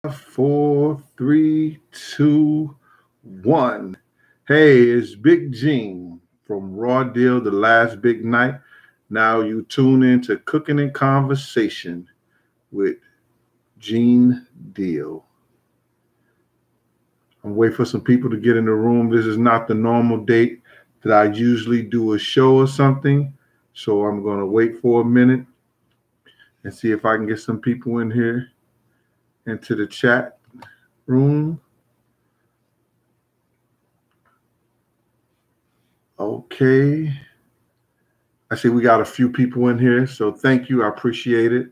Four, three, two, one. Hey, it's Big Gene from Raw Deal, The Last Big Night. Now you tune in to Cooking and Conversation with Gene Deal. I'm waiting for some people to get in the room. This is not the normal date that I usually do a show or something. So I'm going to wait for a minute and see if I can get some people in here into the chat room. Okay. I see we got a few people in here, so thank you. I appreciate it.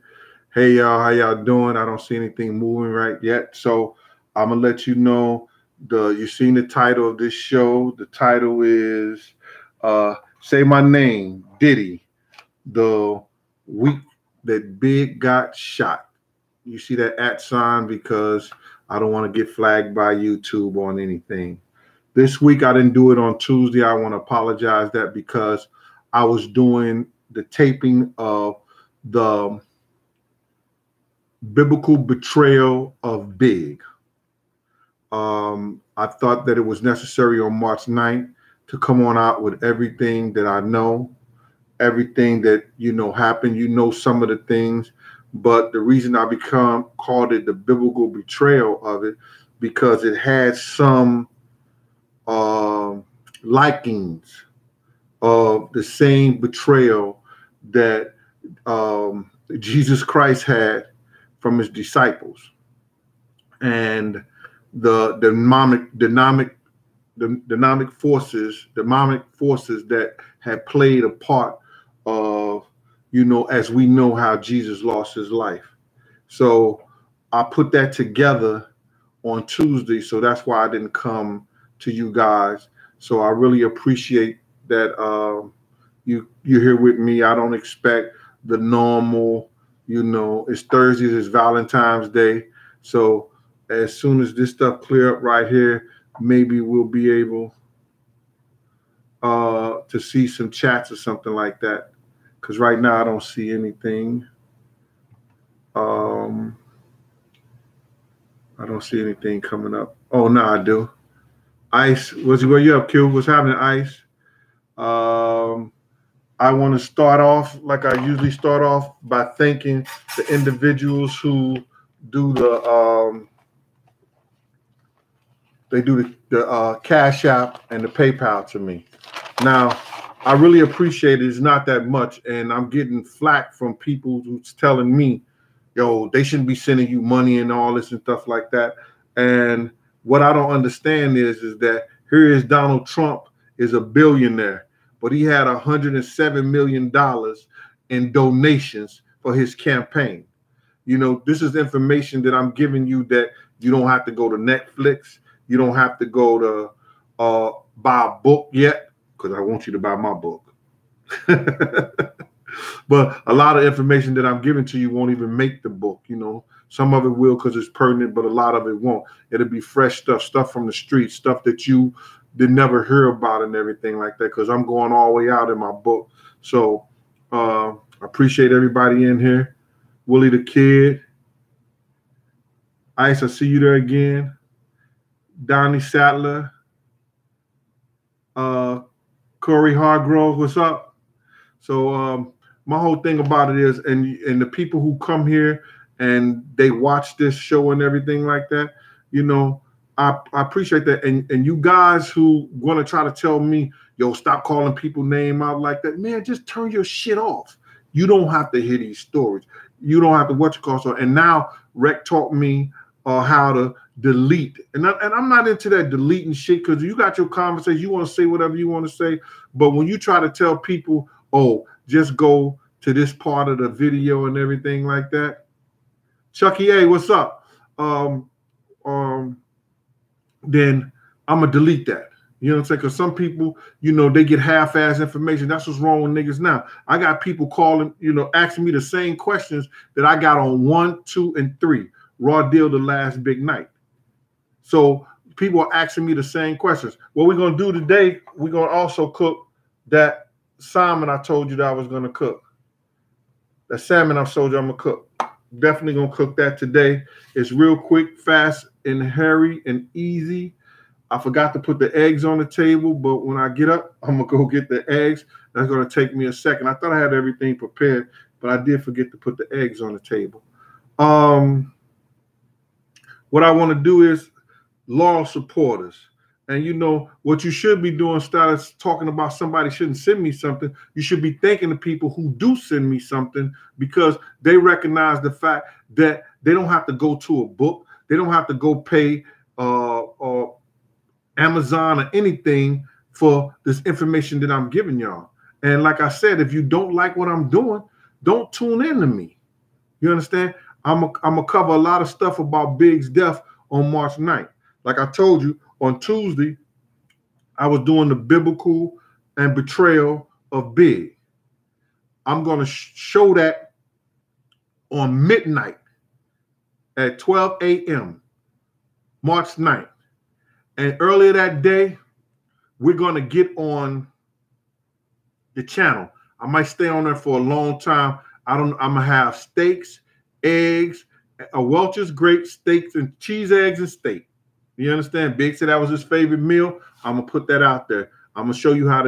Hey, y'all, how y'all doing? I don't see anything moving right yet, so I'm going to let you know. You've seen the title of this show. The title is Say My Name, Diddy, the week that Big got shot. You see that @ sign because I don't want to get flagged by YouTube on anything. This week I didn't do it on Tuesday. I want to apologize that because I was doing the taping of the biblical betrayal of Big. I thought that it was necessary on March 9th to come on out with everything that I know, everything that, happened, some of the things. But the reason I called it the biblical betrayal of it, because it had some likings of the same betrayal that Jesus Christ had from his disciples, and the demonic forces that had played a part of, as we know how Jesus lost his life. So I put that together on Tuesday, so that's why I didn't come to you guys. So I really appreciate that you're here with me. I don't expect the normal, it's Thursday, it's Valentine's Day. So as soon as this stuff clear up right here, maybe we'll be able to see some chats or something like that. Because right now I don't see anything. I don't see anything coming up. Oh, no, I do. Ice, where you up, Q? What's happening, Ice? I want to start off like I usually start off by thanking the individuals who do the Cash App and the PayPal to me. Now, I really appreciate it. It's not that much, and I'm getting flack from people who's telling me, yo, they shouldn't be sending you money and all this and stuff like that. And what I don't understand is that here is Donald Trump is a billionaire, but he had $107 million in donations for his campaign. This is information that I'm giving you that you don't have to go to Netflix. You don't have to go to buy a book yet, because I want you to buy my book. But a lot of information that I'm giving to you won't even make the book. Some of it will because it's pertinent, but a lot of it won't. It'll be fresh stuff from the street, stuff that you did never hear about and everything like that, because I'm going all the way out in my book. So I appreciate everybody in here. Willie the Kid. Ice, I see you there again. Donnie Sattler. Corey Hargrove, what's up? So my whole thing about it is, and the people who come here and they watch this show and everything like that, I appreciate that. And you guys who want to try to tell me, yo, stop calling people name out like that, man, just turn your shit off. You don't have to hear these stories. You don't have to So, and now Rec taught me how to delete. And I'm not into that deleting shit, because you got your conversation. You want to say whatever you want to say. But when you try to tell people, oh, just go to this part of the video and everything like that. Chucky A, what's up? Then I'm going to delete that. You know what I'm saying? Because some people, they get half-ass information. That's what's wrong with niggas now. I got people calling, asking me the same questions that I got on 1, 2, and 3. Raw Deal, The Last Big Night. So people are asking me the same questions. What we're going to do today, we're going to also cook that salmon I told you that I was going to cook. That salmon I told you I'm going to cook. definitely gonna cook that today. It's real quick, fast, and hurry and easy. I forgot to put the eggs on the table, but when I get up, I'm gonna go get the eggs. That's gonna take me a second. I thought I had everything prepared, but I did forget to put the eggs on the table. What I want to do is loyal supporters. And you know what you should be doing, instead of talking about somebody shouldn't send me something, you should be thanking the people who do send me something, because they recognize the fact that they don't have to go to a book, they don't have to go pay Amazon or anything for this information that I'm giving y'all. And like I said, if you don't like what I'm doing, don't tune in to me. You understand? I'm gonna cover a lot of stuff about Big's death on March 9th. Like I told you, on Tuesday, I was doing the biblical and betrayal of Big. I'm going to show that on midnight at 12 a.m., March 9th. And earlier that day, we're going to get on the channel. I might stay on there for a long time. I'm going to have steaks, eggs, a Welch's grape steaks, and cheese, eggs, and steak. You understand? Big said that was his favorite meal. I'm gonna put that out there. I'm gonna show you how I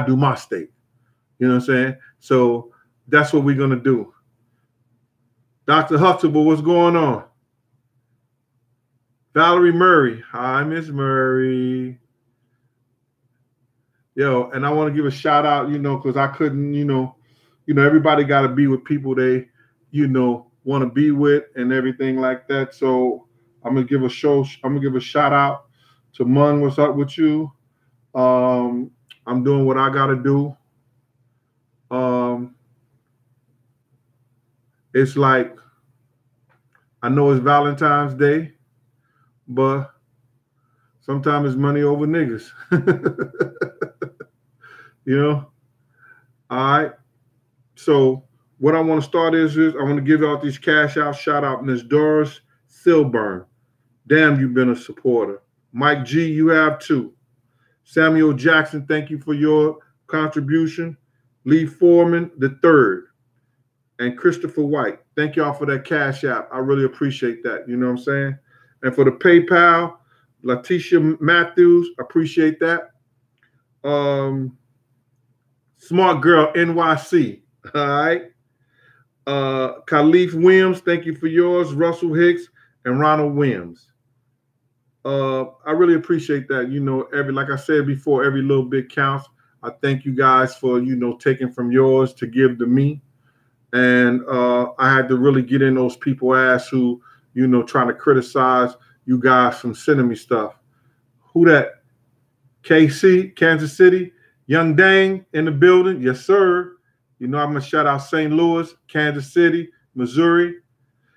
do my steak. You know what I'm saying? So that's what we're gonna do. Dr. Huxtable, what's going on? Valerie Murray. Hi, Miss Murray. Yo, and I want to give a shout out, because I couldn't, everybody got to be with people they, want to be with and everything like that. So I'm gonna give a shout out to Mun. What's up with you? I'm doing what I gotta do. It's like, I know it's Valentine's Day, but sometimes it's money over niggas. All right. So what I want to start is I want to give out these cash out. Shout out Miss Doris Silburn. Damn, you've been a supporter. Mike G, you have too. Samuel Jackson, thank you for your contribution. Lee Foreman III. And Christopher White. Thank y'all for that cash app. I really appreciate that. You know what I'm saying? And for the PayPal, Letitia Matthews, appreciate that. Smart Girl NYC. All right. Khalif Williams, thank you for yours. Russell Hicks and Ronald Williams. I really appreciate that. Like I said before, every little bit counts. I thank you guys for, taking from yours to give to me. And I had to really get in those people's ass who, trying to criticize you guys from sending me stuff. Who that? KC, Kansas City, Young Dang in the building. Yes, sir. I'm going to shout out St. Louis, Kansas City, Missouri.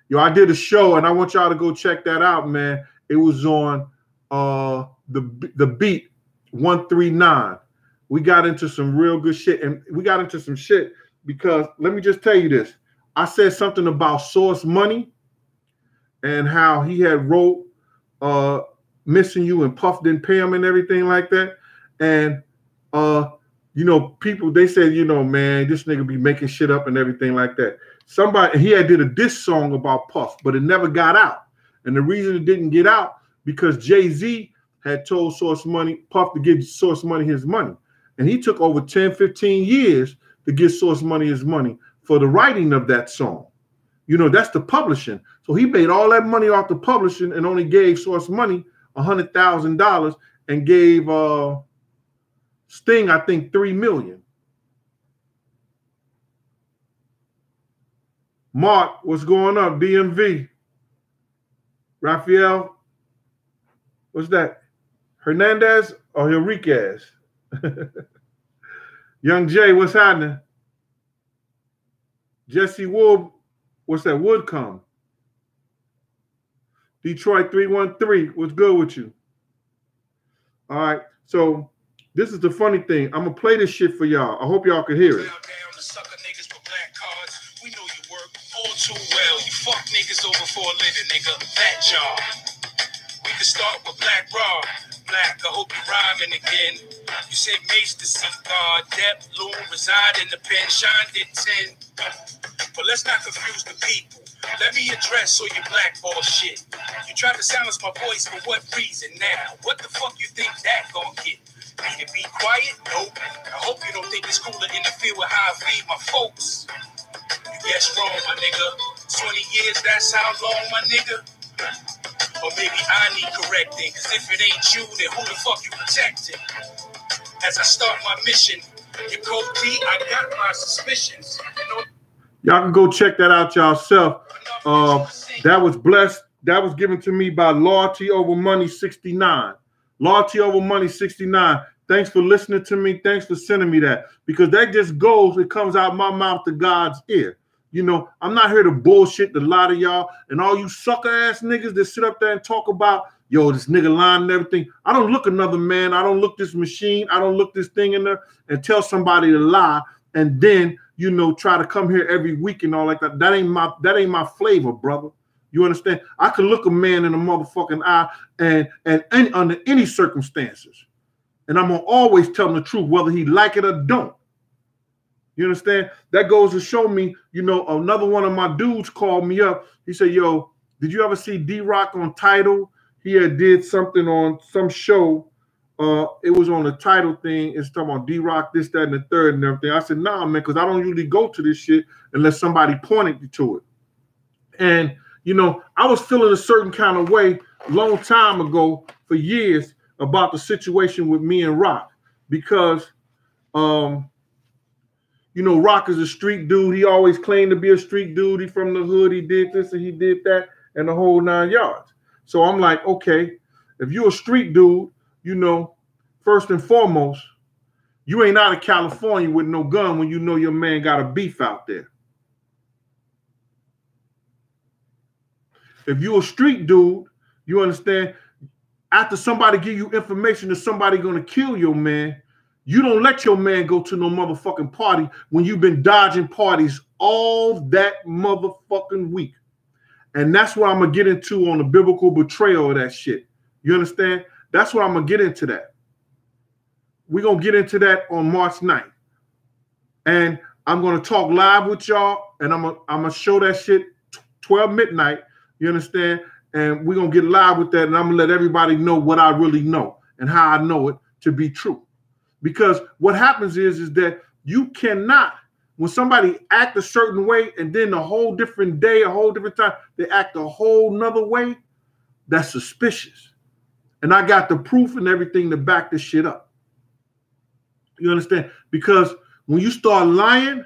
Yo, I did a show, and I want y'all to go check that out, man. It was on the Beat 139. We got into some real good shit, and we got into some shit because let me just tell you this. I said something about Source Money and how he had wrote Missing You and Puff didn't pay him and everything like that. And people, they said, man, this nigga be making shit up and everything like that. He had did a diss song about Puff, but it never got out. And the reason it didn't get out, because Jay-Z had told Source Money, Puff, to give Source Money his money. And he took over 10, 15 years to give Source Money his money for the writing of that song. That's the publishing. So he made all that money off the publishing and only gave Source Money $100,000 and gave Sting, I think, $3 million. Mark, what's going on? DMV. Raphael, what's that? Hernandez or Henriquez? Young Jay, what's happening? Jesse Wood, what's that? Woodcomb. Detroit 313, what's good with you? All right, so this is the funny thing. I'm going to play this shit for y'all. I hope y'all can hear it. We know you work all too well. You fuck niggas over for a living, nigga. That job. We can start with Black Raw. Black, I hope you rhyming again. You said Mace the Sea God, Depp, Loon reside in the pen, Shine did 10. But let's not confuse the people. Let me address all your blackball shit. You tried to silence my voice for what reason now? What the fuck you think that gon' get? Me to be quiet? Nope. I hope you don't think it's cool to interfere with how I feed my folks. You guess wrong, my nigga. 20 years, that's how long, my nigga? Or maybe I need correcting, cause if it ain't you, then who the fuck you protecting? As I start my mission, you go D, I got my suspicions. Y'all can go check that out yourself. That was blessed. That was given to me by Loyalty Over Money 69. Loyalty Over Money 69. Thanks for listening to me. Thanks for sending me that. Because that just goes, it comes out my mouth to God's ear. You know, I'm not here to bullshit the lot of y'all and all you sucker ass niggas that sit up there and talk about, yo, this nigga lying and everything. I don't look another man. I don't look this machine. I don't look this thing in there and tell somebody to lie and then, you know, try to come here every week and all like that. That ain't my flavor, brother. You understand? I can look a man in the motherfucking eye and under any circumstances. And I'm gonna always tell him the truth, whether he like it or don't. You understand? That goes to show me, you know, another one of my dudes called me up. He said, yo, did you ever see D-Rock on Tidal? He had did something on some show. It was on the Tidal thing. It's talking about D-Rock, this, that, and the third and everything. I said, nah, man, because I don't usually go to this shit unless somebody pointed me to it. And, you know, I was feeling a certain kind of way a long time ago for years about the situation with me and Rock because, you know, Rock is a street dude. He always claimed to be a street dude. He from the hood. He did this and he did that and the whole 9 yards. So I'm like, okay, if you're a street dude, you know, first and foremost, you ain't out of California with no gun when you know your man got a beef out there. If you're a street dude, you understand, after somebody give you information that somebody gonna kill your man, you don't let your man go to no motherfucking party when you've been dodging parties all that motherfucking week. And that's what I'm going to get into on the biblical betrayal of that shit. You understand? That's what I'm going to get into that. We're going to get into that on March 9th. And I'm going to talk live with y'all, and I'm going to show that shit 12 midnight. You understand? And we're going to get live with that, and I'm going to let everybody know what I really know and how I know it to be true. Because what happens is that you cannot, when somebody act a certain way and then a whole different day, a whole different time, they act a whole nother way, that's suspicious. And I got the proof and everything to back this shit up. You understand? Because when you start lying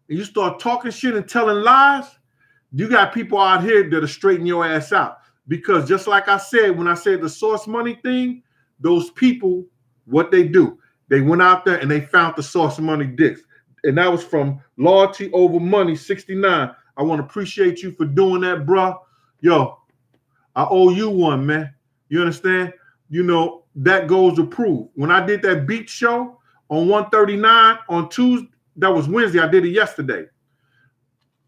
and you start talking shit and telling lies, you got people out here that'll straighten your ass out. Because just like I said, when I said the source money thing, those people, what they do, they went out there and they found the source money disc. And that was from Loyalty Over Money 69. I want to appreciate you for doing that, bro. Yo, I owe you one, man. You understand? You know, that goes to prove. When I did that beat show on 139 on Tuesday, that was Wednesday. I did it yesterday.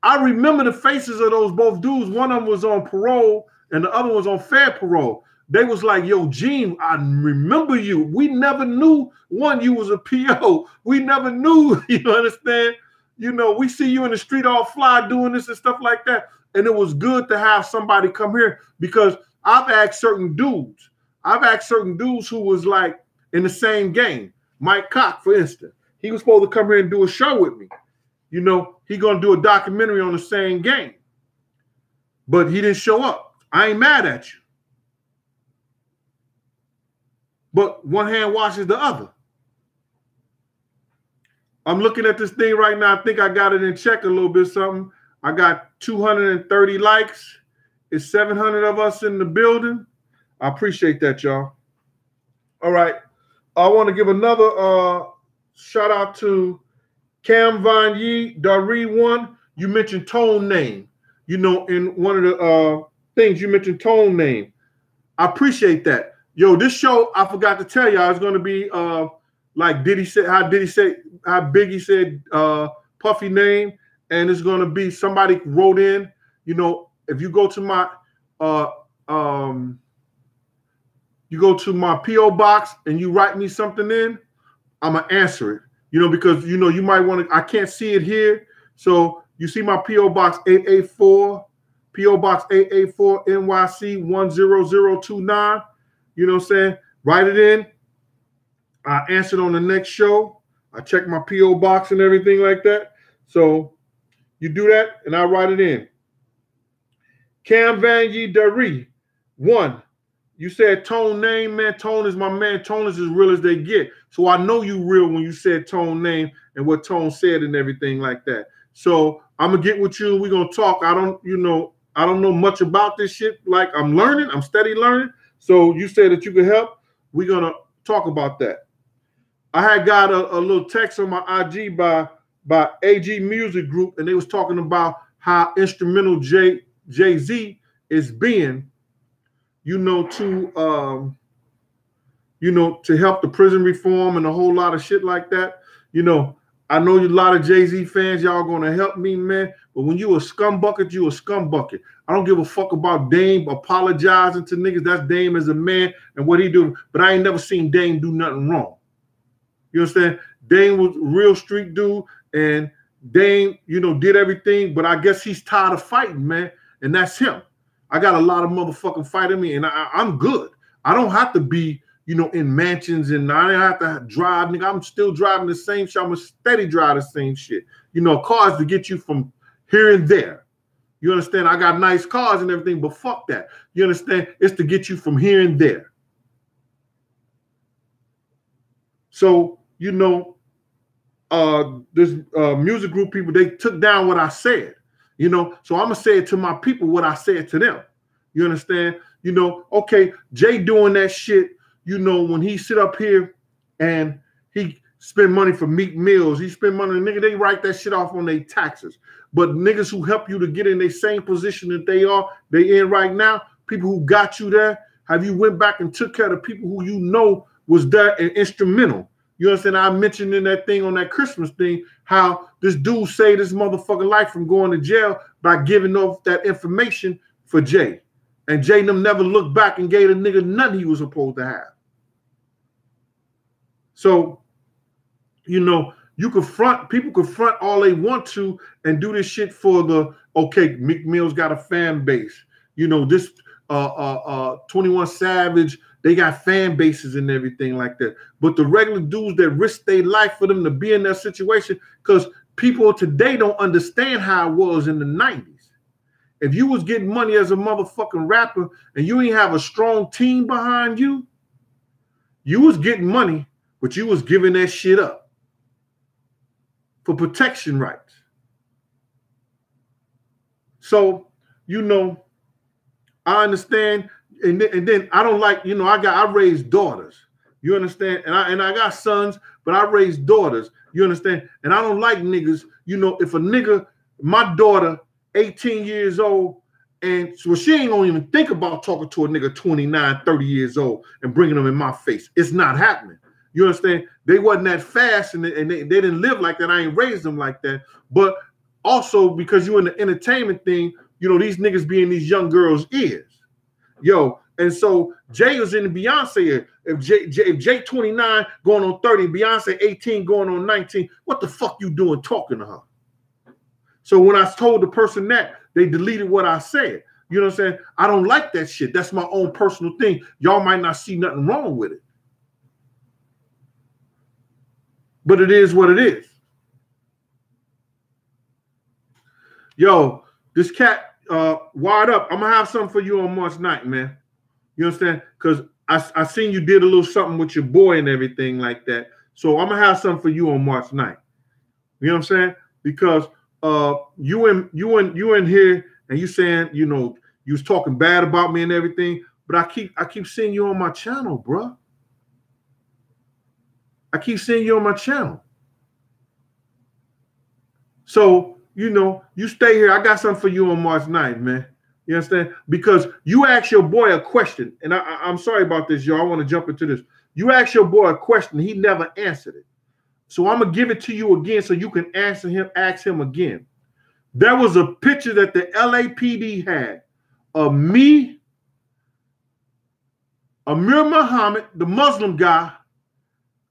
I remember the faces of those both dudes. One of them was on parole and the other was on fair parole. They was like, yo, Gene, I remember you. We never knew, one, you was a PO. We never knew, you understand? You know, we see you in the street all fly doing this and stuff like that. And it was good to have somebody come here because I've asked certain dudes. Who was like in the same game. Mike Cock, for instance. He was supposed to come here and do a show with me. You know, he going to do a documentary on the same game. But he didn't show up. I ain't mad at you. But one hand washes the other. I'm looking at this thing right now. I think I got it in check a little bit something. I got 230 likes. It's 700 of us in the building. I appreciate that, y'all. All right. I want to give another shout out to Cam Von Yee, Daree One. You mentioned Tone Name. You know, in one of the things you mentioned Tone Name. I appreciate that. Yo, this show, I forgot to tell y'all, it's going to be like Diddy said, how Biggie said Puffy name, and it's going to be somebody wrote in, you know, if you go to my P.O. box and you write me something in, I'm going to answer it, you know, because, you know, you might want to, I can't see it here. So you see my P.O. box 884 P.O. Box 884 NYC 10029. You know what I'm saying? Write it in. I answer it on the next show. I check my P.O. box and everything like that. So you do that, and I write it in. Cam Vanji Dari, 1. You said Tone name, man. Tone is my man. Tone is as real as they get. So I know you real when you said Tone name and what Tone said and everything like that. So I'm gonna get with you. We're gonna talk. I don't know much about this shit. Like I'm learning. I'm steady learning. So you said that you could help. We're gonna talk about that. I had got a little text on my IG by AG Music Group, and they was talking about how instrumental Jay-Z is being, to help the prison reform and a whole lot of shit like that. I know a lot of Jay-Z fans, y'all gonna help me, man. But when you a scumbucket, you a scumbucket. I don't give a fuck about Dame apologizing to niggas. That's Dame as a man and what he do. But I ain't never seen Dame do nothing wrong. You understand? Dame was a real street dude, and Dame, did everything. But I guess he's tired of fighting, man. And that's him. I got a lot of motherfucking fight in me, and I'm good. I don't have to be, in mansions, and I don't have to drive, nigga. I'm still driving the same shit. I'm a steady drive the same shit. Cars to get you from here and there. You understand? I got nice cars and everything, but fuck that. You understand? It's to get you from here and there. So, this music group people, they took down what I said. So I'm gonna say it to my people what I said to them. You understand? Okay, Jay doing that shit, when he sit up here and he spend money for Meek Mills, he spend money, nigga, they write that shit off on their taxes. But niggas who help you to get in the same position that they in right now, people who got you there, have you went back and took care of the people who was there and instrumental? You understand? I mentioned in that thing on that Christmas thing how this dude saved his motherfucking life from going to jail by giving off that information for Jay. And Jay and them never looked back and gave a nigga nothing he was supposed to have. So, people confront all they want to and do this shit for Meek Mill's got a fan base. This 21 Savage, they got fan bases and everything like that. But the regular dudes that risk their life for them to be in that situation, because people today don't understand how it was in the 90s. If you was getting money as a motherfucking rapper and you ain't have a strong team behind you, you was getting money, but you was giving that shit up for protection rights. So, I understand. And then I don't like, I raised daughters. You understand? And I got sons, but I raised daughters. You understand? And I don't like niggas, if a nigga, my daughter, 18 years old, and so she ain't gonna even think about talking to a nigga 29, 30 years old and bringing them in my face. It's not happening. You understand? They wasn't that fast, and they didn't live like that. I ain't raised them like that. But also because you're in the entertainment thing, these niggas be in these young girls' ears. And so Jay was in the Beyonce ear. If Jay 29 going on 30, Beyonce 18 going on 19, what the fuck you doing talking to her? So when I told the person that, they deleted what I said. You know what I'm saying? I don't like that shit. That's my own personal thing. Y'all might not see nothing wrong with it. But it is what it is. This cat, wired up. I'm gonna have something for you on March 9th, man. You understand? Because I seen you did a little something with your boy and everything like that. So I'm gonna have something for you on March 9th. You know what I'm saying? Because you in here and you saying, you was talking bad about me and everything, but I keep seeing you on my channel, bro. I keep seeing you on my channel. So, you stay here. I got something for you on March 9th, man. You understand? Because you asked your boy a question, and I'm sorry about this, y'all. I want to jump into this. You asked your boy a question. He never answered it. So I'm going to give it to you again so you can ask him again. There was a picture that the LAPD had of me, Amir Muhammad, the Muslim guy,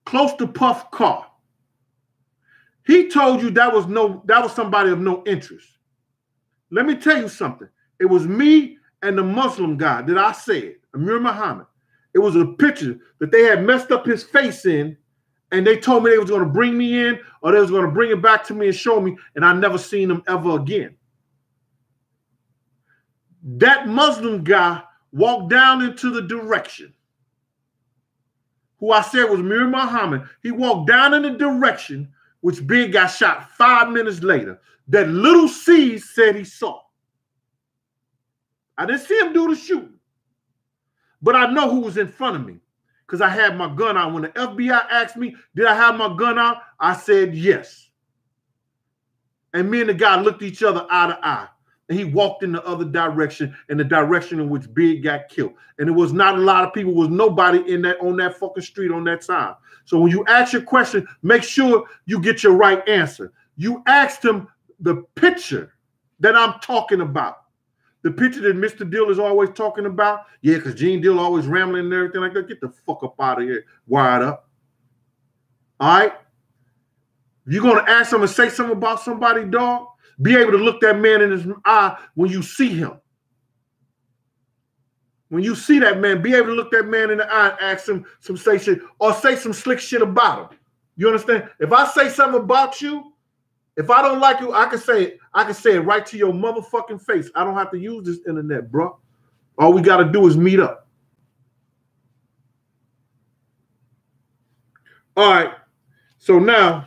close to Puff car. He told you that was somebody of no interest. Let me tell you something. It was me and the Muslim guy that I said, Amir Muhammad. It was a picture that they had messed up his face in, and they told me they was going to bring me in or they was going to bring it back to me and show me, and I never seen him ever again. That Muslim guy walked down into the direction who I said was Amir Muhammad. He walked down in the direction which Big got shot 5 minutes later. That little C said he saw. I didn't see him do the shooting. But I know who was in front of me because I had my gun out. When the FBI asked me, did I have my gun out? I said yes. And me and the guy looked each other eye to eye. And he walked in the other direction, in the direction in which Big got killed. And it was not a lot of people. It was nobody on that fucking street on that side. So when you ask your question, make sure you get your right answer. You asked him the picture that I'm talking about. The picture that Mr. Dill is always talking about. Yeah, because Gene Dill always rambling and everything like that. Get the fuck up out of here. Wired up. All right? If you're going to ask him and say something about somebody, dog, be able to look that man in his eye when you see him. When you see that man, be able to look that man in the eye and ask him some say shit or say some slick shit about him. You understand? If I say something about you, if I don't like you, I can say it. I can say it right to your motherfucking face. I don't have to use this internet, bro. All we got to do is meet up. All right. So now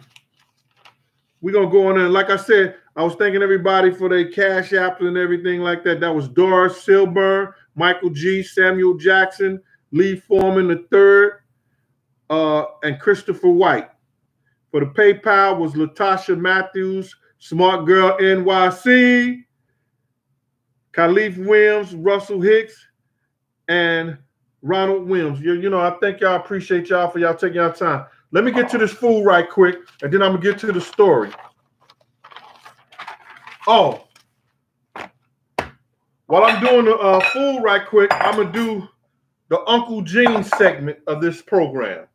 we're going to go on there. Like I said, I was thanking everybody for their cash app and everything like that. That was Doris Silburn, Michael G., Samuel Jackson, Lee Foreman III, and Christopher White. For the PayPal was Latasha Matthews, Smart Girl NYC, Khalif Williams, Russell Hicks, and Ronald Williams. You know, I thank y'all, appreciate y'all for y'all taking y'all time. Let me get to this food right quick, and then I'm going to get to the story. Oh, while I'm doing the food right quick, I'm going to do the Uncle Gene segment of this program.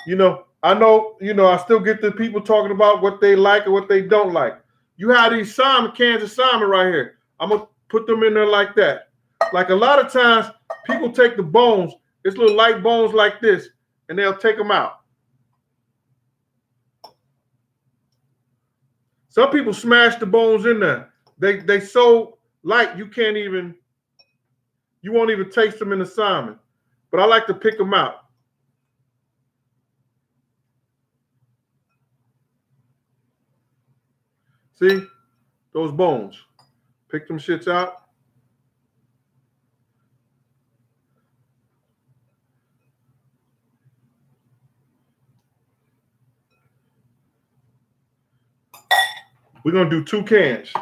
You know, I know, I still get the people talking about what they like and what they don't like. You have these salmon, Kansas salmon right here. I'm going to put them in there like that. Like a lot of times, people take the bones, it's little light bones like this, and they'll take them out. Some people smash the bones in there. They so light you won't even taste them in the salmon. But I like to pick them out. See? Those bones. Pick them shits out. We're going to do 2 cans.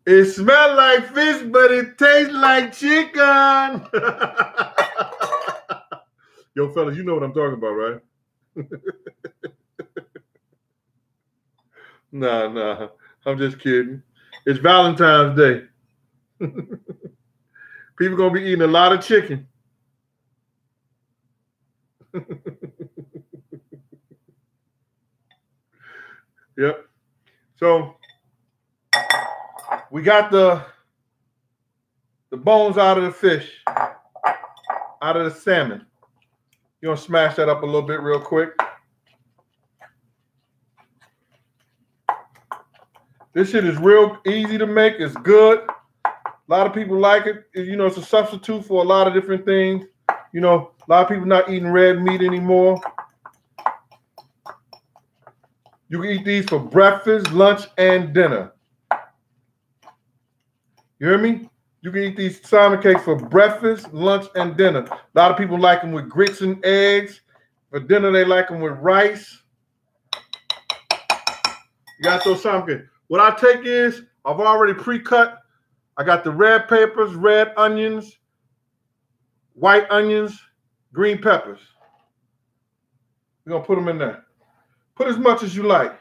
It smells like fish, but it tastes like chicken. Yo, fellas, you know what I'm talking about, right? Nah. I'm just kidding. It's Valentine's Day. People going to be eating a lot of chicken. Yep. So we got the bones out of the fish, out of the salmon. You're going to smash that up a little bit real quick. This shit is real easy to make. It's good. A lot of people like it. You know, it's a substitute for a lot of different things. You know, a lot of people not eating red meat anymore. You can eat these for breakfast, lunch, and dinner. You hear me? You can eat these salmon cakes for breakfast, lunch, and dinner. A lot of people like them with grits and eggs. For dinner, they like them with rice. You got those salmon cakes. What I take is, I've already pre-cut. I got the red peppers, red onions, white onions, green peppers. We're going to put them in there. Put as much as you like.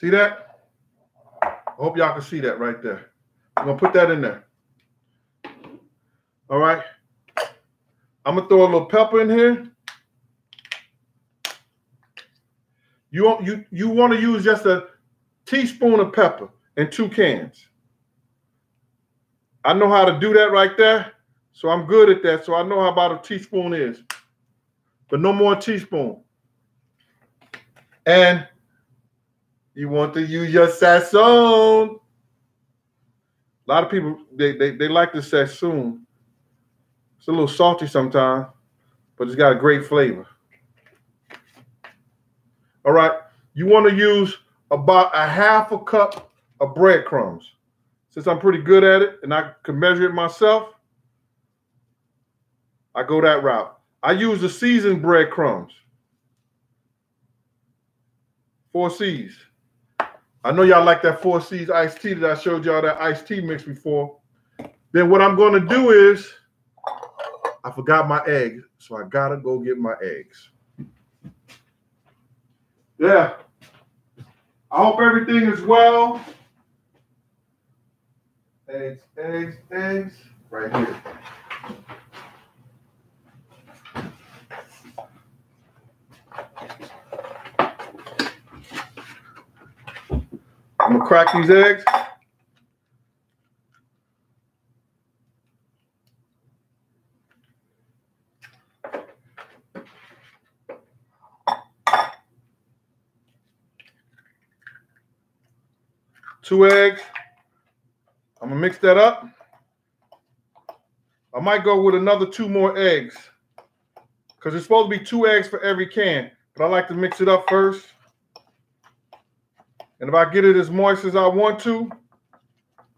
See that? I hope y'all can see that right there. I'm gonna put that in there. All right. I'm gonna throw a little pepper in here. You want to use just a teaspoon of pepper in 2 cans. I know how to do that right there, so I'm good at that. So I know how about a teaspoon is, but no more teaspoon. And you want to use your sazon. A lot of people they like the sazon. It's a little salty sometimes, but it's got a great flavor. All right, you want to use about a 1/2 cup of breadcrumbs. Since I'm pretty good at it and I can measure it myself, I go that route. I use the seasoned breadcrumbs. 4 C's. I know y'all like that 4 C's iced tea that I showed y'all that iced tea mix before. Then what I'm going to do is, I forgot my eggs, so I got to go get my eggs. Yeah. I hope everything is well. Eggs, eggs, eggs. Right here. I'm going to crack these eggs. Two eggs. I'm going to mix that up. I might go with another 2 more eggs because it's supposed to be 2 eggs for every can, but I like to mix it up first. And if I get it as moist as I want to,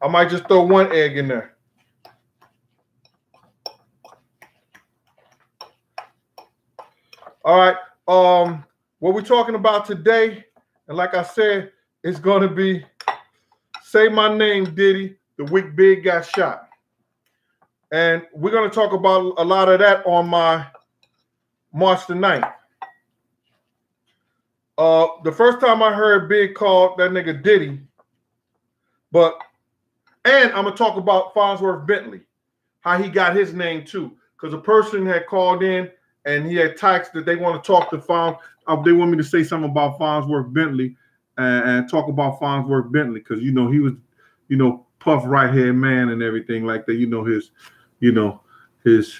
I might just throw 1 egg in there. All right. What we're talking about today, and like I said, it's going to be Say My Name, Diddy, the week Big got shot. And we're going to talk about a lot of that on my March the 9th. The first time I heard Big call that nigga Diddy, and I'm going to talk about Farnsworth Bentley, how he got his name too. Because a person had called in and he had typed that they want to talk to they want me to say something about Farnsworth Bentley and talk about Farnsworth Bentley because, you know, he was, you know, Puff right-hand man and everything like that. His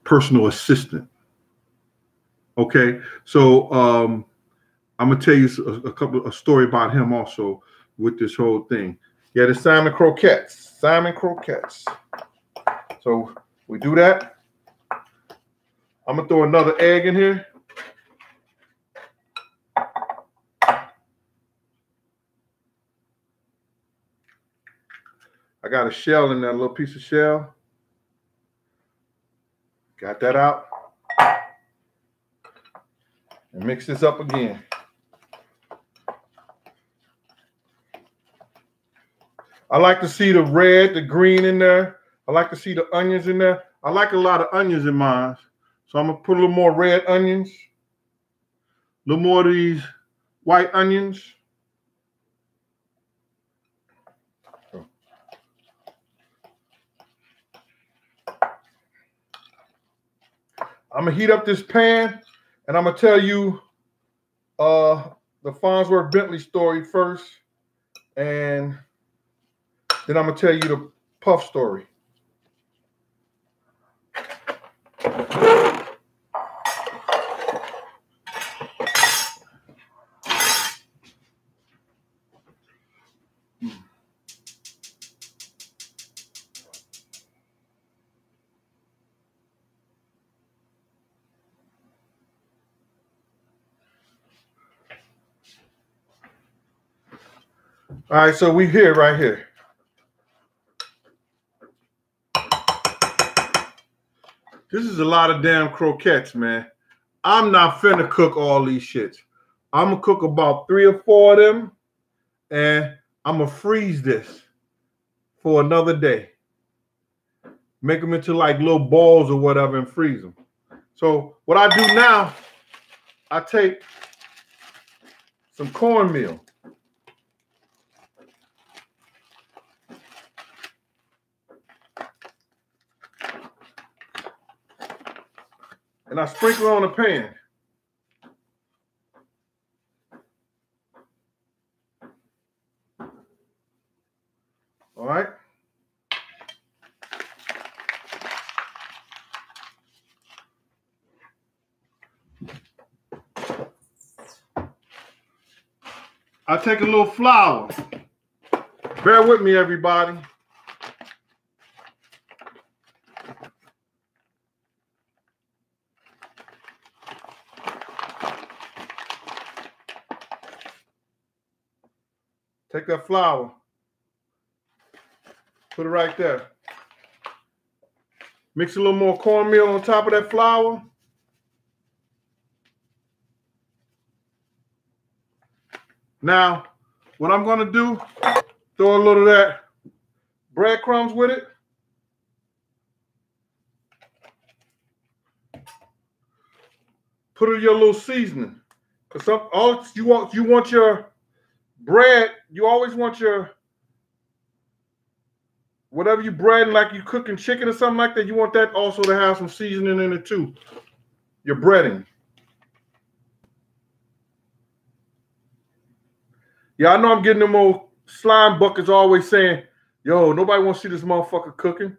personal assistant. Okay, so I'm gonna tell you a story about him also with this whole thing. Yeah, the Simon Croquettes. Simon Croquettes. So we do that. I'm gonna throw another egg in here. I got a shell in there, a little piece of shell. Got that out. And mix this up again. I like to see the red, the green in there. I like to see the onions in there. I like a lot of onions in mine. So I'm going to put a little more red onions. A little more of these white onions. I'm going to heat up this pan, and I'm going to tell you the Farnsworth Bentley story first, and then I'm going to tell you the Puff story. All right, so we here, right here. This is a lot of damn croquettes, man. I'm not finna cook all these shits. I'm gonna cook about 3 or 4 of them, and I'm gonna freeze this for another day. Make them into like little balls or whatever and freeze them. So what I do now, I take some cornmeal. And I sprinkle it on the pan. All right. I take a little flour. Bear with me, everybody. Take that flour. Put it right there. Mix a little more cornmeal on top of that flour. Now, what I'm going to do, throw a little of that breadcrumbs with it. Put it your little seasoning. Because all you want your bread, you always want your whatever you breading, like you cooking chicken or something like that, you want that also to have some seasoning in it too. Your breading. Yeah, I know I'm getting them old slime buckets always saying, yo, nobody wants to see this motherfucker cooking.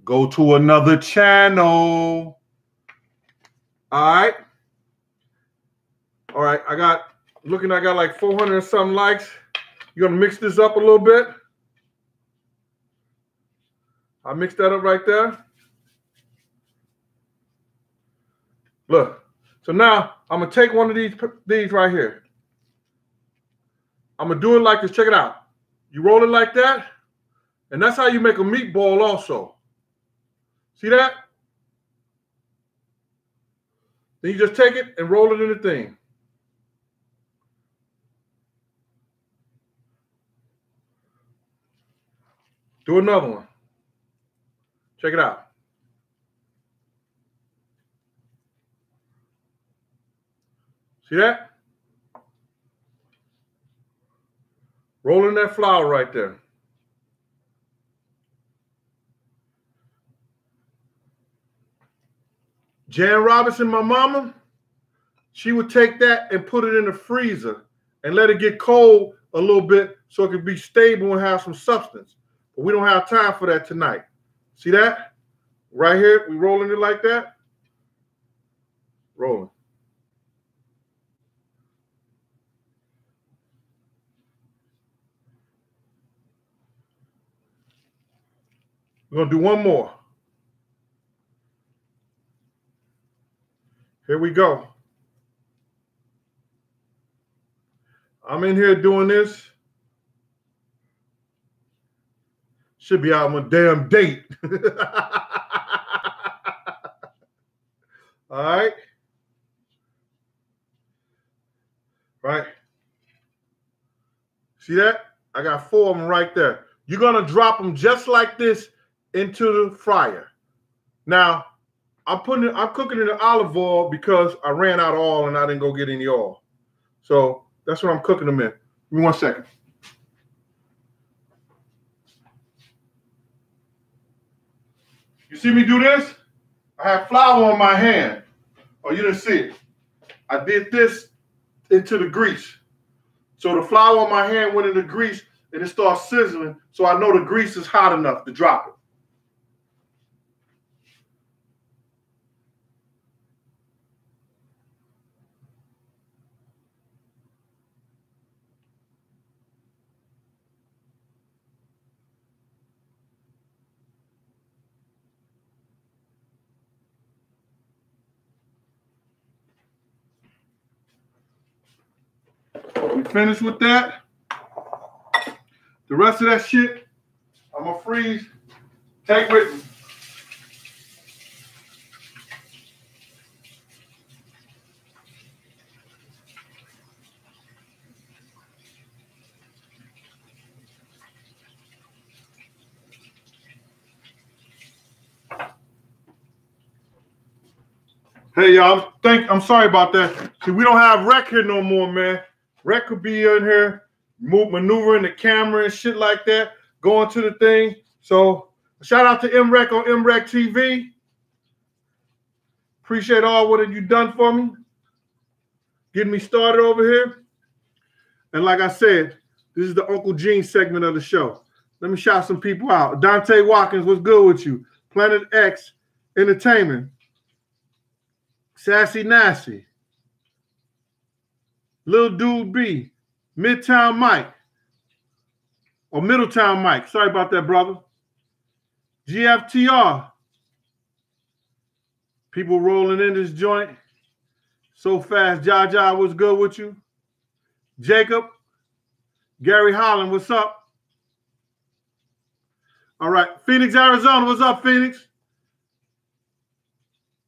Go to another channel. All right. All right, I got like 400 and something likes. You're gonna mix this up a little bit. I mixed that up right there. Look, so now I'm gonna take one of these right here. I'm gonna do it like this. Check it out. You roll it like that, and that's how you make a meatball also. See that? Then you just take it and roll it in the thing. Do another one. Check it out. See that? Rolling that flour right there. Jan Robinson, my mama, she would take that and put it in the freezer and let it get cold a little bit so it could be stable and have some substance. But we don't have time for that tonight. See that? Right here, we rolling it like that. Rolling. We're going to do one more. Here we go. I'm in here doing this. Should be out on a damn date. All right. Right. See that? I got 4 of them right there. You're going to drop them just like this into the fryer. Now, I'm cooking it in olive oil because I ran out of oil and I didn't go get any oil. So that's what I'm cooking them in. Give me 1 second. You see me do this? I have flour on my hand. Oh, you didn't see it. I did this into the grease. So the flour on my hand went in the grease and it starts sizzling. So I know the grease is hot enough to drop it. We finished with that. The rest of that shit, I'm gonna freeze. Take with me. Hey y'all, I'm sorry about that. See, we don't have rec here no more, man. Rec could be in here, maneuvering the camera and shit like that, going to the thing. So shout out to MREC on MREC TV. Appreciate all what you done for me. Getting me started over here. And like I said, this is the Uncle Gene segment of the show. Let me shout some people out. Dante Watkins, what's good with you? Planet X Entertainment. Sassy Nasty. Lil Dude B. Midtown Mike. Or Middletown Mike. Sorry about that, brother. GFTR. People rolling in this joint. So fast. Jaja, what's good with you? Jacob. Gary Holland, what's up? All right. Phoenix, Arizona. What's up, Phoenix?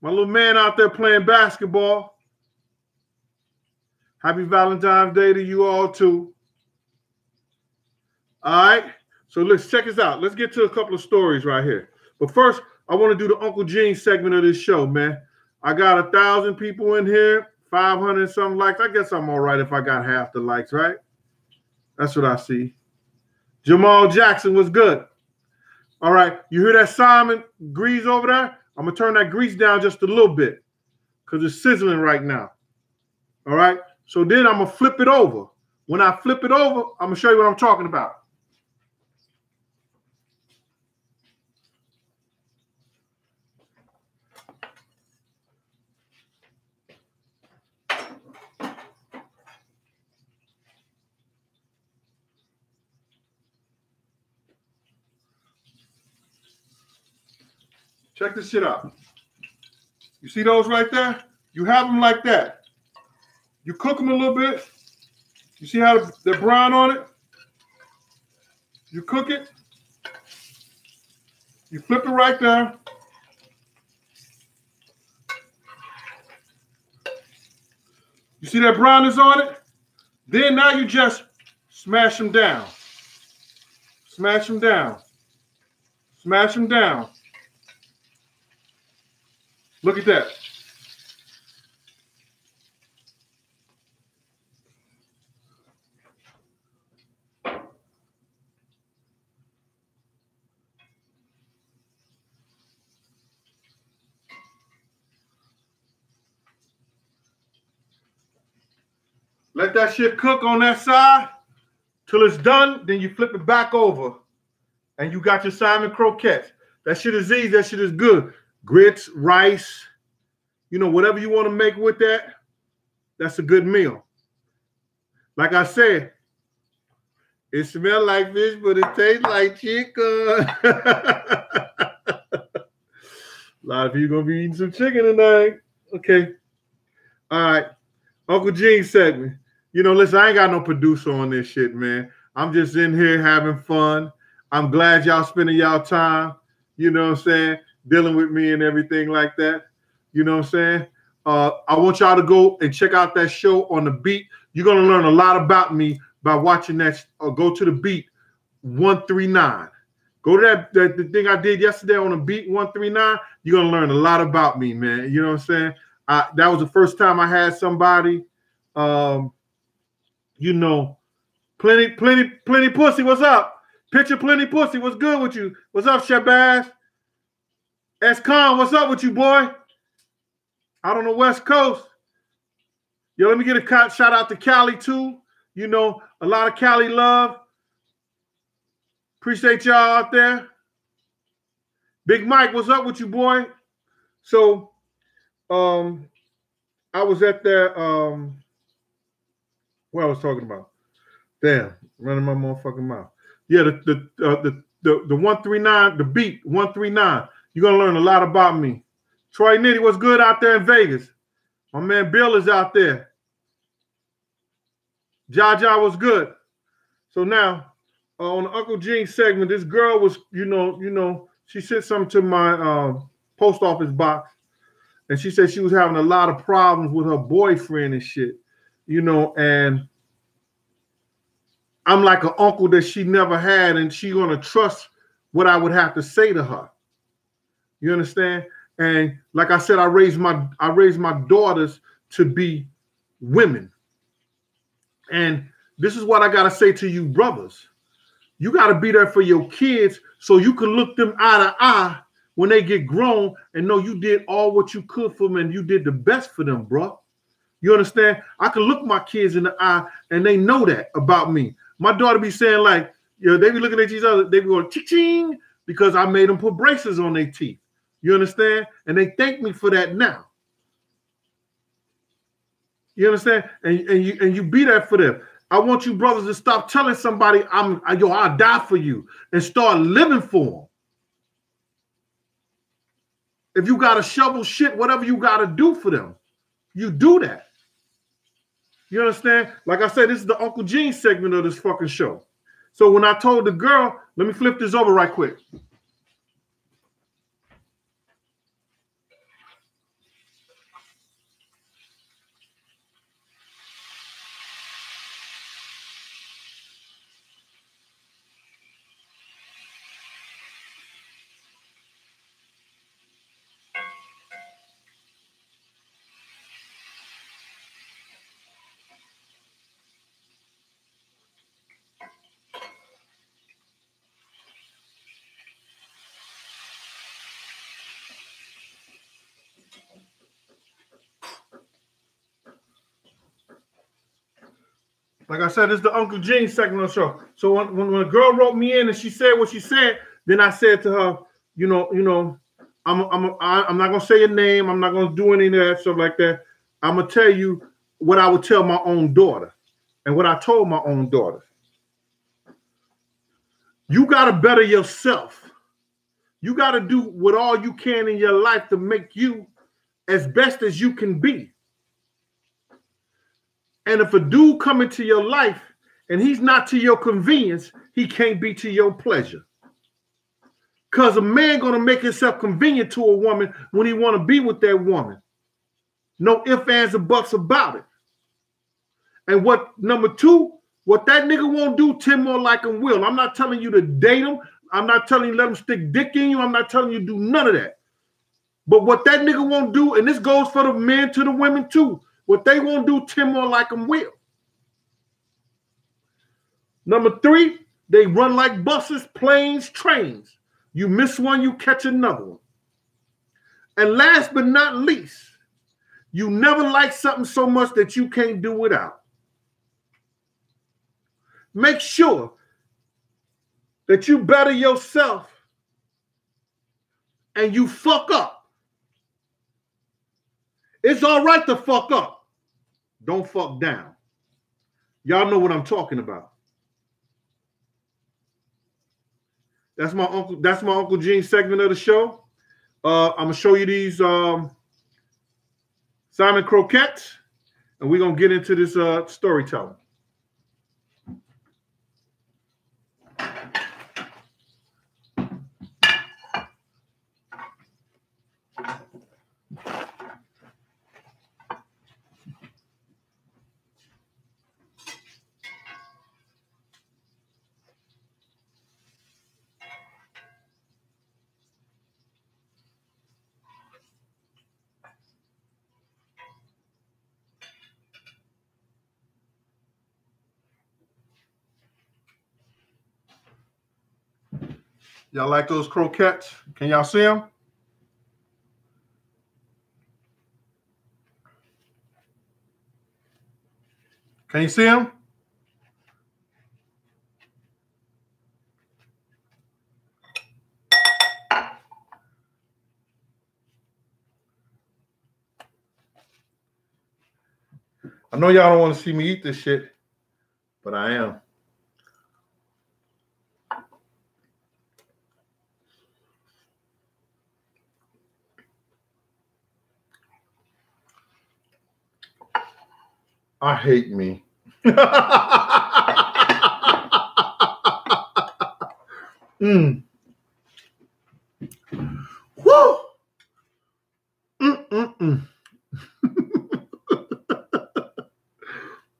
My little man out there playing basketball. Happy Valentine's Day to you all, too. All right. So let's check this out. Let's get to a couple of stories right here. But first, I want to do the Uncle Gene segment of this show, man. I got 1,000 people in here, 500 something likes. I guess I'm all right if I got half the likes, right? That's what I see. Jamal Jackson was good. All right. You hear that Simon grease over there? I'm going to turn that grease down just a little bit because it's sizzling right now. All right. So then I'm going to flip it over. When I flip it over, I'm going to show you what I'm talking about. Check this shit out. You see those right there? You have them like that. You cook them a little bit. You see how they're brown on it? You cook it. You flip it right there. You see that brownness on it? Then now you just smash them down. Smash them down. Smash them down. Look at that. Let that shit cook on that side till it's done. Then you flip it back over and you got your salmon croquettes. That shit is easy. That shit is good. Grits, rice, you know, whatever you want to make with that, that's a good meal. Like I said, it smells like fish, but it tastes like chicken. A lot of people going to be eating some chicken tonight. Okay. All right. Uncle Gene segment. You know, listen, I ain't got no producer on this shit, man. I'm just in here having fun. I'm glad y'all spending y'all time, you know what I'm saying, dealing with me and everything like that. You know what I'm saying? I want y'all to go and check out that show on the Beat. You're going to learn a lot about me by watching that. Go to the Beat 139. Go to the thing I did yesterday on the Beat 139. You're going to learn a lot about me, man. You know what I'm saying? That was the first time I had somebody, you know, plenty pussy. What's up? Picture plenty pussy. What's good with you? What's up, Shabazz? S-Con, what's up with you, boy? Out on the West Coast. Yo, let me get a shout out to Cali, too. You know, a lot of Cali love. Appreciate y'all out there. Big Mike, what's up with you, boy? So, I was at that, what I was talking about. Damn, running my motherfucking mouth. Yeah, the 139, the Beat 139. You're going to learn a lot about me. Troy Nitty, what's good out there in Vegas? My man Bill is out there. Jaja was good. So now, on the Uncle Gene segment, this girl was, you know, she sent something to my post office box. And she said she was having a lot of problems with her boyfriend and shit. You know, and I'm like an uncle that she never had, and she going to trust what I would have to say to her. You understand? And like I said, I raised my daughters to be women. And this is what I got to say to you brothers. You got to be there for your kids so you can look them eye to eye when they get grown and know you did all what you could for them and you did the best for them, bro. You understand? I can look my kids in the eye and they know that about me. My daughter be saying like, you know, they be looking at each other, they be going ching because I made them put braces on their teeth. You understand? And they thank me for that now. You understand? And you be there for them. I want you brothers to stop telling somebody I'll die for you and start living for them. If you got to shovel shit, whatever you got to do for them, you do that. You understand? Like I said, this is the Uncle Gene segment of this fucking show. So when I told the girl, let me flip this over right quick. Like I said, this is the Uncle Gene segment of the show. So when a girl wrote me in and she said what she said, then I said to her, you know, I'm not gonna say your name. I'm not gonna do any of that stuff like that. I'm gonna tell you what I would tell my own daughter, and what I told my own daughter. You gotta better yourself. You gotta do what all you can in your life to make you as best as you can be. And if a dude come into your life and he's not to your convenience, he can't be to your pleasure. Because a man going to make himself convenient to a woman when he want to be with that woman. No ifs, ands, or buts about it. And what, number two, what that nigga won't do, 10 more like him will. I'm not telling you to date him. I'm not telling you let him stick dick in you. I'm not telling you to do none of that. But what that nigga won't do, and this goes for the men to the women too, what they won't do, 10 more like them will. Number three, they run like buses, planes, trains. You miss one, you catch another one. And last but not least, you never like something so much that you can't do without. Make sure that you better yourself and you fuck up. It's all right to fuck up. Don't fuck down. Y'all know what I'm talking about. That's my Uncle Gene segment of the show. I'm gonna show you these Simon croquettes, and we're gonna get into this storytelling. Y'all like those croquettes? Can y'all see them? Can you see them? I know y'all don't want to see me eat this shit, but I am. I hate me. Woo.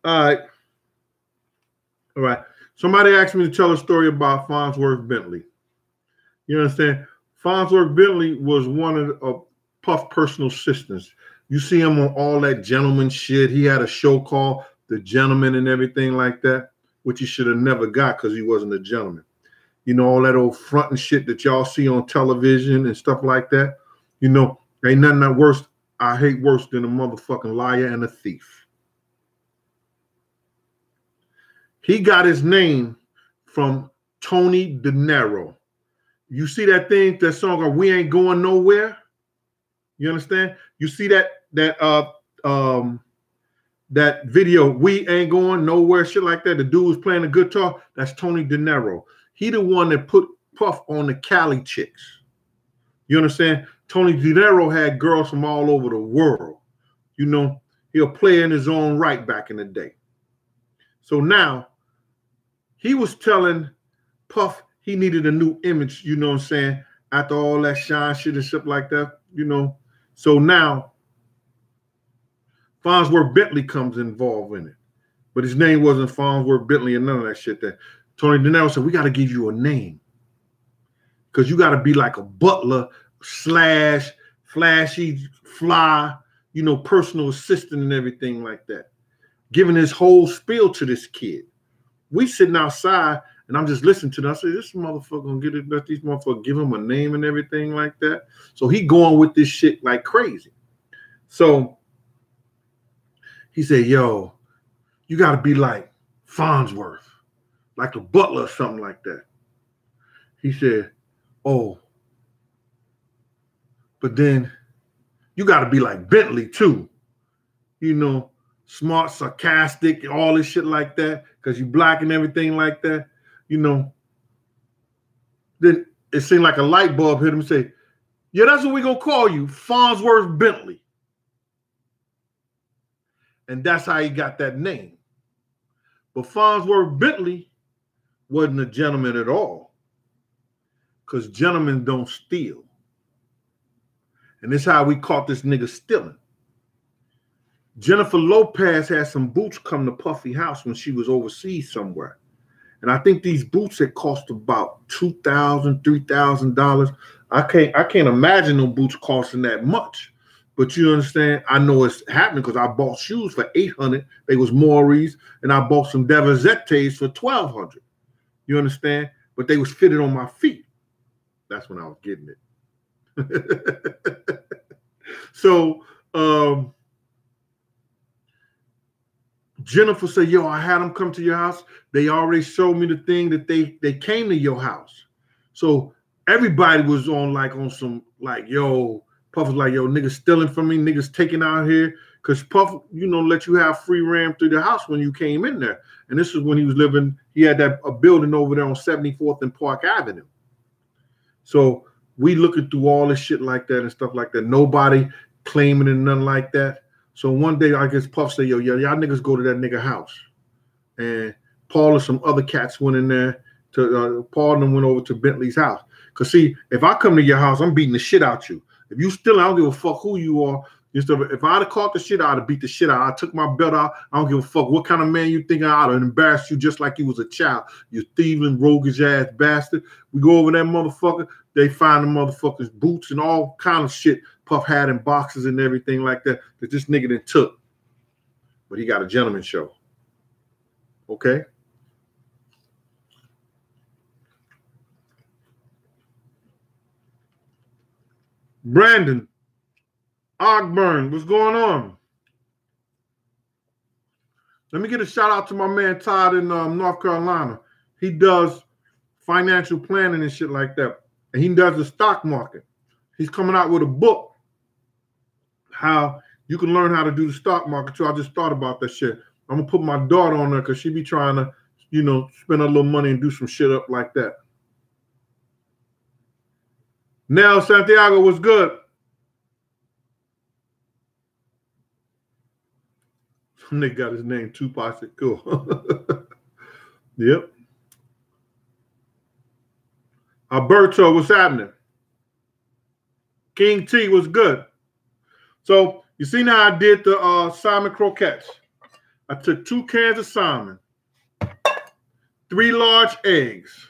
All right. Somebody asked me to tell a story about Farnsworth Bentley. You understand? Farnsworth Bentley was one of Puff's personal assistants. You see him on all that gentleman shit. He had a show called the gentleman and everything like that, which he should have never got because he wasn't a gentleman. You know, all that old front and shit that y'all see on television and stuff like that. You know, ain't nothing that worse. I hate worse than a motherfucking liar and a thief. He got his name from Tony De Niro. You see that thing, that song, "We Ain't Going Nowhere"? You understand? You see that video, "We Ain't Going Nowhere," shit like that. The dude was playing the guitar. That's Tony De Niro. He the one that put Puff on the Cali chicks. You understand? Tony De Niro had girls from all over the world. You know, he'll play in his own right back in the day. So now, he was telling Puff he needed a new image, you know what I'm saying, after all that shine shit and stuff like that, you know. So now, Farnsworth Bentley comes involved in it. But his name wasn't Farnsworth Bentley and none of that shit. That Tony De Niro said, we got to give you a name. Because you got to be like a butler / flashy, fly, you know, personal assistant and everything like that. Giving his whole spiel to this kid. We sitting outside and I'm just listening to them. I say, this motherfucker gonna get it, let these motherfuckers give him a name and everything like that. So he going with this shit like crazy. So he said, yo, you got to be like Farnsworth, like a butler or something like that. He said, oh, but then you got to be like Bentley too. You know, smart, sarcastic, all this shit like that, because you black and everything like that. You know, then it seemed like a light bulb hit him and say, yeah, that's what we're going to call you, Farnsworth Bentley. And that's how he got that name. But Farnsworth Bentley wasn't a gentleman at all, because gentlemen don't steal. And this is how we caught this nigga stealing. Jennifer Lopez had some boots come to Puffy house when she was overseas somewhere. And I think these boots had cost about $2,000, $3,000. I can't imagine no boots costing that much. But you understand, I know it's happening because I bought shoes for $800. They was Maury's, and I bought some Devazettes for $1,200. You understand? But they was fitted on my feet. That's when I was getting it. So Jennifer said, yo, I had them come to your house. They already showed me the thing that they came to your house. So everybody was on some, yo, Puff was like, yo, niggas stealing from me, niggas taking out here. Because Puff, you know, let you have free ram through the house when you came in there. And this is when he was living, he had a building over there on 74th and Park Avenue. So we looking through all this shit like that and stuff like that. Nobody claiming and nothing like that. So one day, I guess Puff said, yo, y'all niggas go to that nigga house. And Paul and some other cats went in there. Paul and them went over to Bentley's house. Because, see, if I come to your house, I'm beating the shit out you. If you still, I don't give a fuck who you are. If I'd have caught the shit, I'd have beat the shit out. I took my belt out. I don't give a fuck what kind of man you think I'd have embarrassed you just like you was a child. You thieving, roguish ass bastard. We go over that motherfucker. They find the motherfucker's boots and all kind of shit Puff had in boxes and everything like that this nigga done took. But he got a gentleman show. Okay? Brandon Ogburn, what's going on? Let me get a shout out to my man Todd in North Carolina. He does financial planning and shit like that. And he does the stock market. He's coming out with a book, how you can learn how to do the stock market too. I just thought about that shit. I'm going to put my daughter on there because she be trying to, you know, spend a little money and do some shit up like that. Nell Santiago was good. Some nigga got his name Tupac Shakur. Yep. Alberto, what's happening? King T was good. So you see now I did the salmon croquettes. I took 2 cans of salmon, 3 large eggs.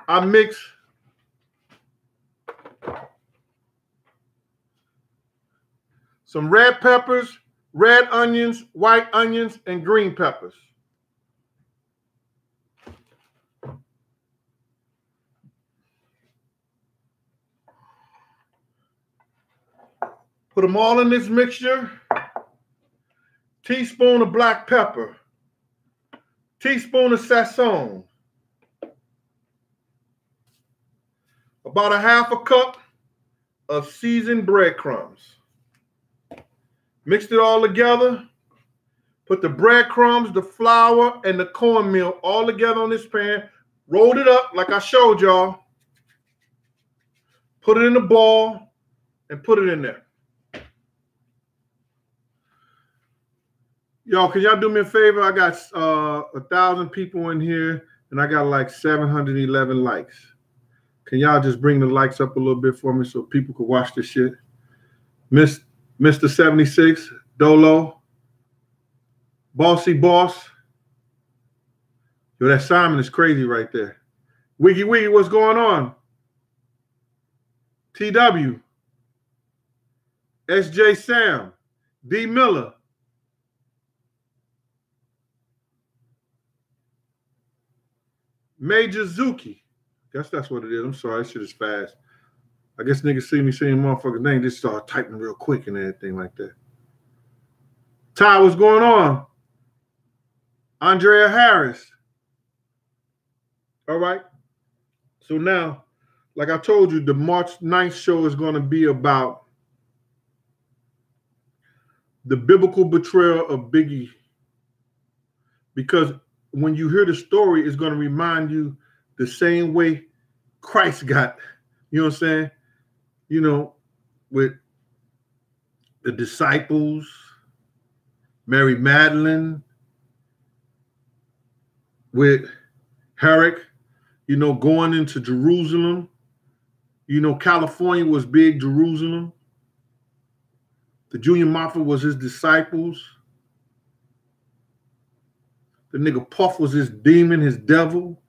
I mix some red peppers, red onions, white onions, and green peppers. Put them all in this mixture. Teaspoon of black pepper. Teaspoon of sazon. About a half a cup of seasoned breadcrumbs. Mixed it all together. Put the breadcrumbs, the flour, and the cornmeal all together on this pan. Rolled it up like I showed y'all. Put it in a bowl and put it in there. Y'all, can y'all do me a favor? I got 1,000 people in here, and I got like 711 likes. Can y'all just bring the likes up a little bit for me so people can watch this shit? Mr. 76, Dolo, Bossy Boss. Yo, that Simon is crazy right there. Wiggy Wiggy, what's going on? TW, SJ Sam, D Miller. Major Zuki. Guess that's what it is. I'm sorry, that shit is fast. I guess niggas see me saying motherfucking name, just start typing real quick and everything like that. Ty, what's going on? Andrea Harris. All right. So now, like I told you, the March 9th show is going to be about the biblical betrayal of Biggie. Because when you hear the story, it's going to remind you the same way Christ got, you know what I'm saying? You know, with the disciples, Mary Magdalene, with Herrick, you know, going into Jerusalem. You know, California was big Jerusalem. The Junior Mafia was his disciples. The nigga Puff was his demon, his devil.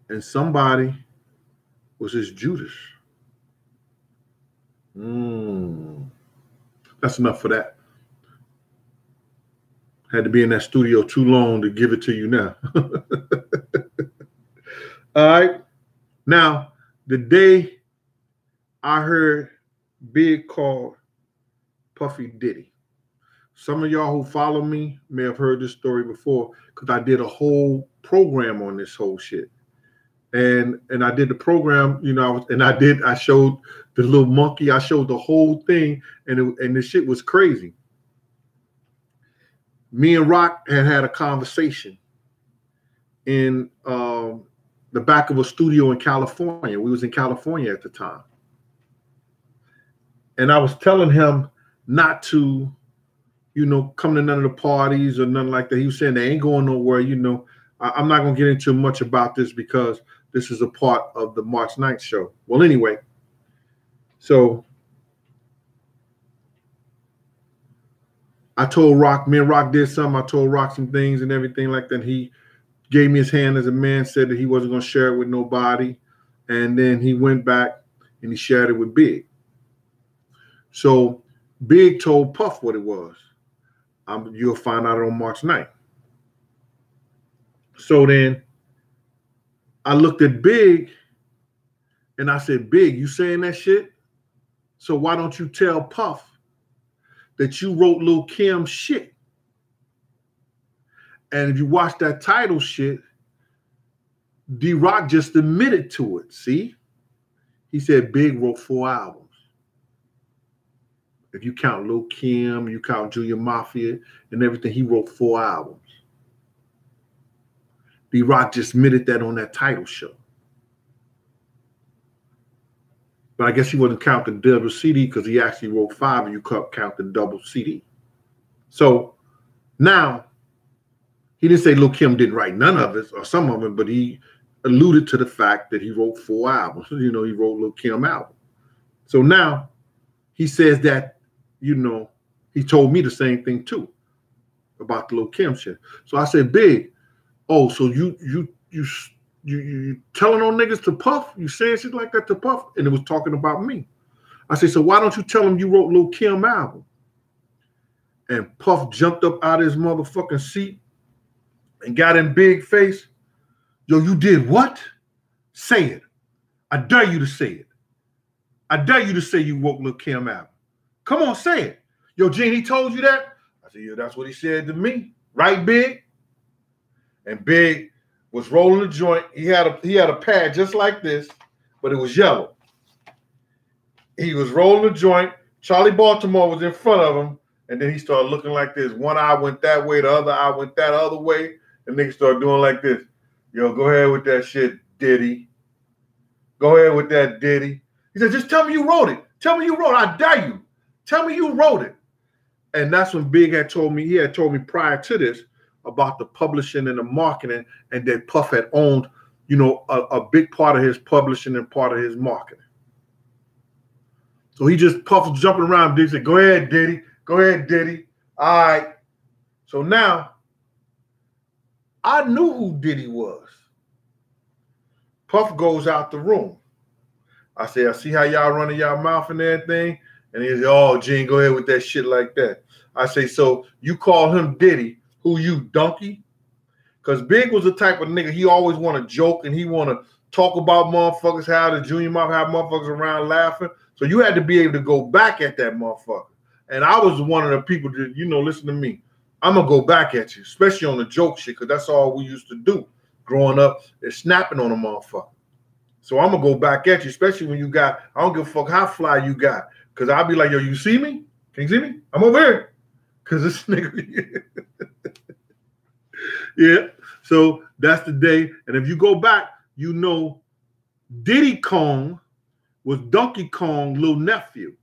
And somebody was his Judas. That's enough for that. Had to be in that studio too long to give it to you now. All right. Now, the day I heard Big call Puffy Diddy. Some of y'all who follow me may have heard this story before because I did a whole program on this whole shit. And I did the program, you know, I showed the little monkey, I showed the whole thing, and the shit was crazy. Me and Rock had a conversation in the back of a studio in California. We was in California at the time. And I was telling him not to, you know, come to none of the parties or nothing like that. He was saying they ain't going nowhere, you know. I'm not going to get into much about this because this is a part of the March 9th show. Well, anyway, so I told Rock, me and Rock did something. I told Rock some things and everything like that. He gave me his hand as a man, said that he wasn't going to share it with nobody. And then he went back and he shared it with Big. So Big told Puff what it was. You'll find out on March 9th. So then I looked at Big and I said, Big, you saying that shit? So why don't you tell Puff that you wrote Lil' Kim's shit? And if you watch that title shit, D-Rock just admitted to it. See? He said Big wrote 4 albums. If you count Lil' Kim, you count Junior Mafia and everything, he wrote 4 albums. D-Rock just admitted that on that title show. But I guess he wasn't counting the double CD because he actually wrote 5 and you count the double CD. So now, he didn't say Lil' Kim didn't write none of it or some of it, but he alluded to the fact that he wrote 4 albums. You know, he wrote Lil' Kim album. So now he says that, you know, he told me the same thing too about the Lil' Kim shit. So I said, Big, oh, so you telling on niggas to Puff? You saying shit like that to Puff? And it was talking about me. I said, so why don't you tell him you wrote Lil' Kim album? And Puff jumped up out of his motherfucking seat and got in big face. Yo, you did what? Say it. I dare you to say it. I dare you to say you wrote Lil' Kim album. Come on, say it. Yo, Gene, he told you that? I said, yeah, that's what he said to me. Right, Big? And Big was rolling the joint. He had a pad just like this, but it was yellow. He was rolling the joint. Charlie Baltimore was in front of him, and then he started looking like this. One eye went that way, the other eye went that other way, and niggas started doing like this. Yo, go ahead with that shit, Diddy. Go ahead with that, Diddy. He said, just tell me you wrote it. Tell me you wrote it. I dare you. Tell me you wrote it. And that's when Big had told me, he had told me prior to this about the publishing and the marketing, and that Puff had owned, you know, a big part of his publishing and part of his marketing. So he just Puff was jumping around. Big said, go ahead, Diddy. Go ahead, Diddy. All right. So now I knew who Diddy was. Puff goes out the room. I say, I see how y'all running y'all mouth and everything. And he said, oh, Gene, go ahead with that shit like that. I say, so you call him Diddy, who you, donkey? Because Big was the type of nigga, he always want to joke and he want to talk about motherfuckers, how the junior mob have motherfuckers around laughing. So you had to be able to go back at that motherfucker. And I was one of the people that, you know, listen to me. I'm going to go back at you, especially on the joke shit, because that's all we used to do growing up, is snapping on a motherfucker. So I'm going to go back at you, especially when you got, I don't give a fuck how fly you got. Because I'll be like, yo, you see me? Can you see me? I'm over here. Because this nigga. Yeah. So that's the day. And if you go back, you know Diddy Kong was Donkey Kong's little nephew.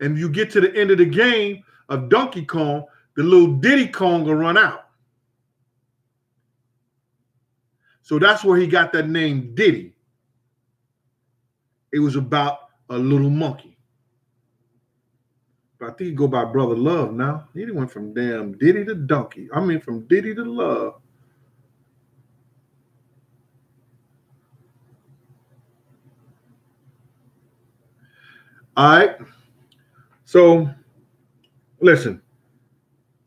And you get to the end of the game of Donkey Kong, the little Diddy Kong will run out. So that's where he got that name Diddy. It was about a little monkey. But I think he go by Brother Love now. He went from damn Diddy to Donkey. I mean, from Diddy to Love. All right. So, listen.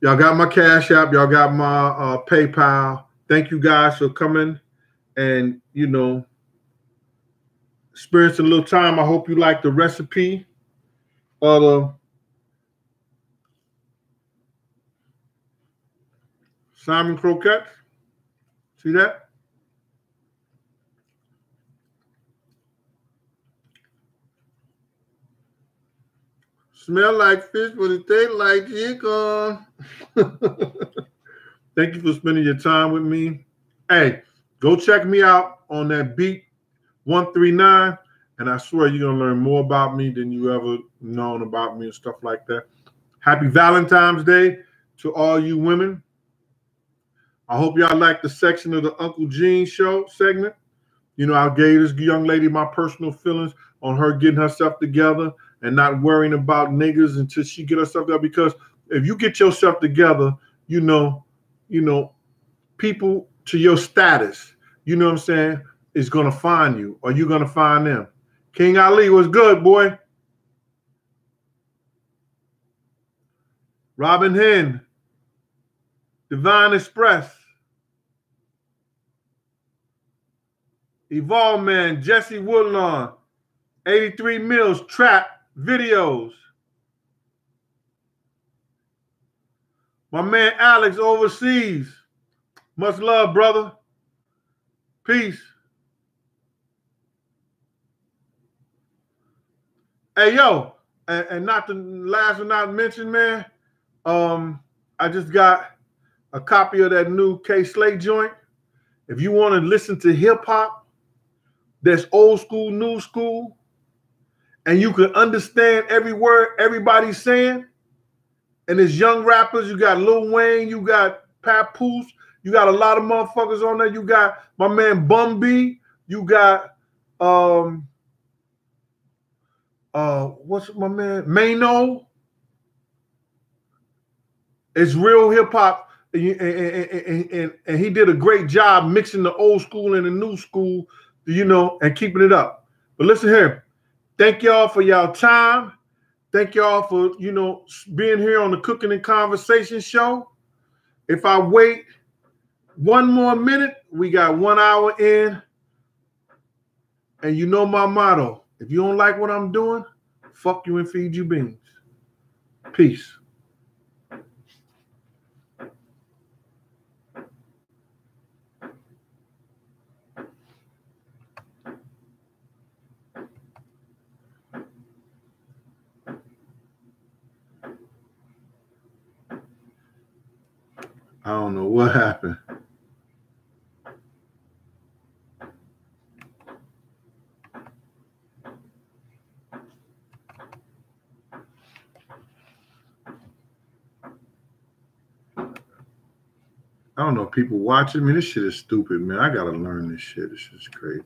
Y'all got my Cash App. Y'all got my PayPal. Thank you guys for coming and, you know, experiencing a little time. I hope you like the recipe of the salmon croquettes. See that? Smell like fish, but it tastes like chicken. Thank you for spending your time with me. Hey, go check me out on that Beat 139, and I swear you're going to learn more about me than you ever known about me and stuff like that. Happy Valentine's Day to all you women. I hope y'all like the section of the Uncle Gene show segment. You know, I gave this young lady my personal feelings on her getting herself together and not worrying about niggas until she get herself together. Because if you get yourself together, you know, people to your status, you know what I'm saying, is going to find you, or you're going to find them. King Ali, what's good, boy? Robin Hen, Divine Express, Evolve Man, Jesse Woodlawn, 83 Mills, Trap Videos. My man Alex overseas. Much love, brother. Peace. Hey, yo, and not the last but not mentioned, man, I just got a copy of that new K Slate joint. If you want to listen to hip hop that's old school, new school, and you can understand every word everybody's saying, and there's young rappers, you got Lil Wayne, you got Papoose, you got a lot of motherfuckers on there. You got my man Bum B, you got what's my man? Mano. It's real hip hop, and he did a great job mixing the old school and the new school, you know, and keeping it up. But listen here, Thank y'all for y'all time. Thank y'all for, being here on the Cooking and Conversation show. If I wait one more minute, we got 1 hour in. And you know my motto. If you don't like what I'm doing, fuck you and feed you beans. Peace. I don't know what happened. I don't know if people watching me. This shit is stupid, man. I gotta learn this shit. This shit's crazy.